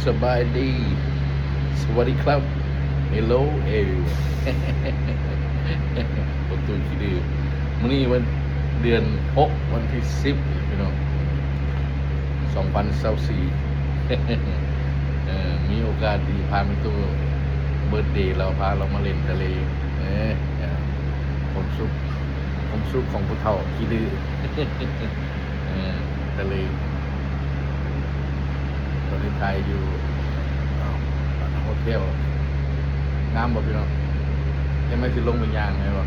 สบายดีสวัสดีครับ Hello everyone ประตูคีรีมื้อนี้วันเดือน6วันที่10พี่น้อง2024มีโอกาสดีพาไปตู้เบิร์ธเดย์เราพาเรามาเล่นทะเลเออผมสุขของผู้เฒ่าขี้ดื้อทะเลตอนนี้ไทยอยู่โฮเทลงามบ่พี่น้องยังไม่สิลงไปย่างไงบ่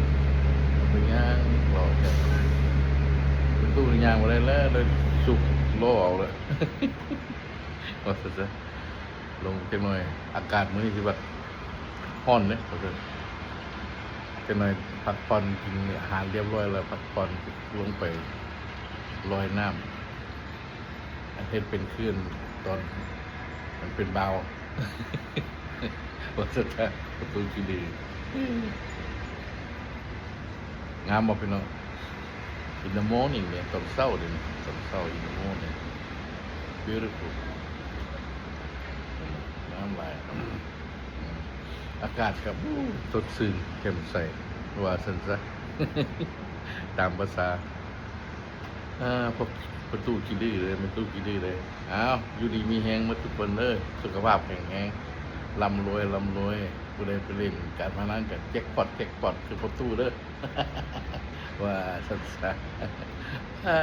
ไปย่างรอจะเป็นตู้ย่างบ่ได้แล้วเลยสุกรอเอาเลยว่าซะลงจังหน่อยอากาศมื้อนี้สิว่าร้อนเด้ว่าซั่นจังหน่อยพักผ่อนกินอาหารเรียบร้อยแล้วพักผ่อนลงไปลอยน้ำอันเฮ็ดเป็นคลื่นตอนมันเป็นเบาว่าซะประตูคีรีงามบ่พี่น้อง in the morning เนี่ยตอนเช้าเด้ตอนเช้า in the morning beautiful น้ำลายอากาศครับสดชื่นแจ่มใสว่าซั่นซะ ตามภาษาพบประตูคีรีเลยประตูคีรีเลยอ้าวอยู่ดีมีแฮงหมดทุกคนเด้อสุขภาพแข็งแรงร่ำรวยผู้ใดไปเล่นการพนันกับแจ็คพอตคือประตูเด้อ ว่าซั่นซะ ใช่